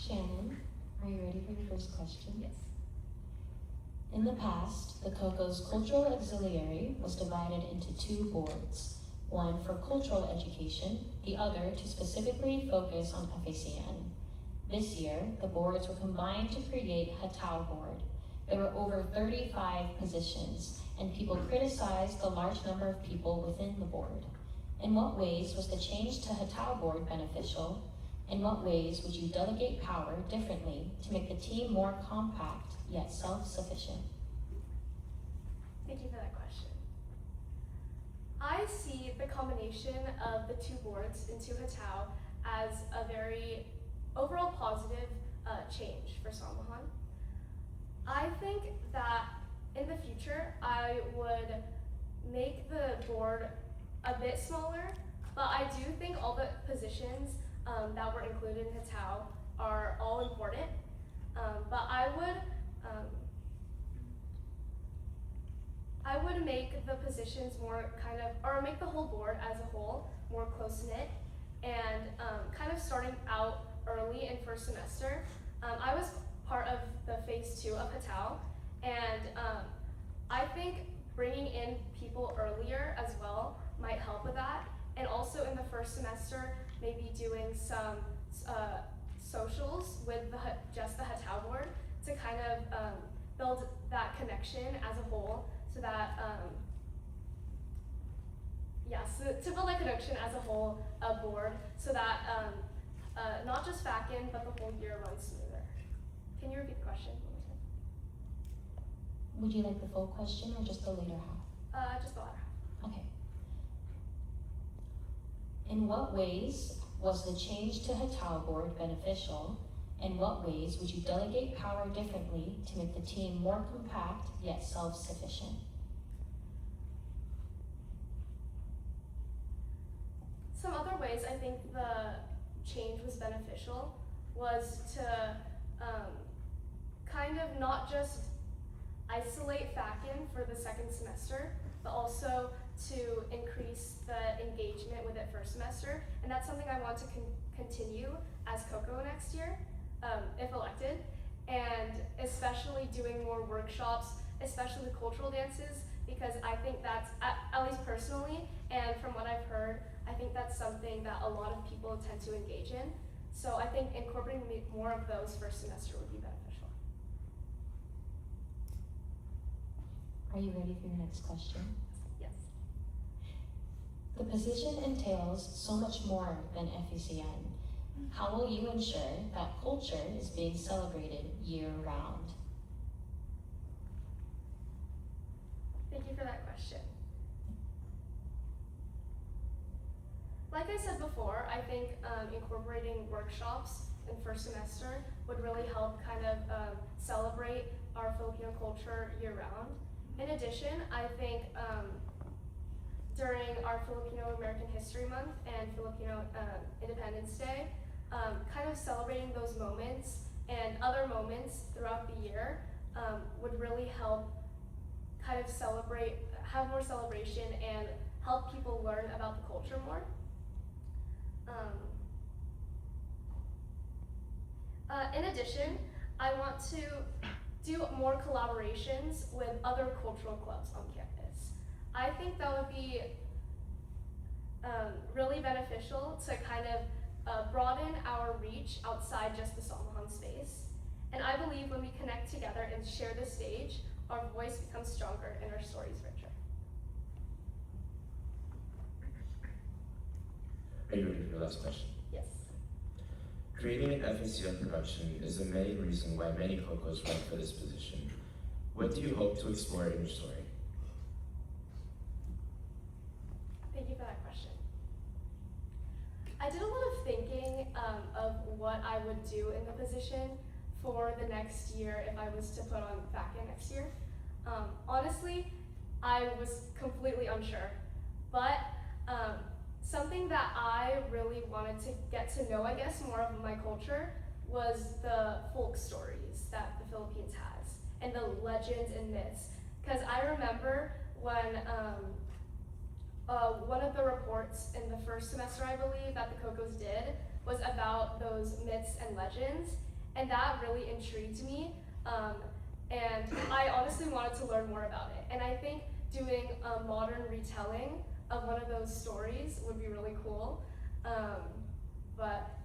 Shannon, are you ready for your first question? Yes. In the past, the COCO's Cultural Auxiliary was divided into two boards, one for cultural education, the other to specifically focus on FACN. This year, the boards were combined to create Hatau Board. There were over 35 positions, and people criticized the large number of people within the board. In what ways was the change to Hatau Board beneficial? In what ways would you delegate power differently to make the team more compact yet self-sufficient? Thank you for that question. I see the combination of the two boards into Hatau as a very overall positive change for Samahan. I think that in the future I would make the board a bit smaller, but I do think all the positions that were included in Hatau are all important. But I would make the positions more or make the whole board as a whole more close-knit, and kind of starting out early in first semester. I was part of the phase 2 of Hatau, and I think bringing in people earlier as well might help with that. And also in the first semester, maybe doing some socials with just the Hatau board to kind of build that connection as a whole, so that to build that connection as a whole board, so that not just FACN, but the whole year runs smoother. Can you repeat the question one more time? Would you like the full question or just the later half? Just the latter half. Okay. In what ways was the change to Hatau Board beneficial? In what ways would you delegate power differently to make the team more compact yet self-sufficient? Some other ways I think the change was beneficial was to kind of not just isolate FACN for the second semester, but also to increase the engagement with it first semester. And that's something I want to continue as COCO next year, if elected, and especially doing more workshops, especially the cultural dances, because I think that's, at least personally, and from what I've heard, I think that's something that a lot of people tend to engage in. So I think incorporating more of those first semester would be beneficial. Are you ready for your next question? Yes. The position entails so much more than FACN. How will you ensure that culture is being celebrated year-round? Thank you for that question. Like I said before, I think incorporating workshops in first semester would really help kind of celebrate our Filipino culture year-round. In addition, I think during our Filipino American History Month and Filipino Independence Day, kind of celebrating those moments and other moments throughout the year would really help kind of have more celebration and help people learn about the culture more. In addition, I want to do more collaborations with other cultural clubs on campus. I think that would be really beneficial to kind of broaden our reach outside just the Samahan space. And I believe when we connect together and share the stage, our voice becomes stronger and our stories richer. Are you ready for the last question? Yes. Creating an FACN production is the main reason why many COCOs run for this position. What do you hope to explore in your story? Thank you for that question. I did a lot of thinking of what I would do in the position for the next year if I was to put on FACN next year. Honestly, I was completely unsure, but something that I really wanted to get to know, I guess, more of my culture was the folk stories that the Philippines has and the legends and myths. Because I remember when one of the reports in the first semester, I believe, that the COCOs did was about those myths and legends. And that really intrigued me. And I honestly wanted to learn more about it. And I think doing a modern retelling of one of those stories would be really cool. But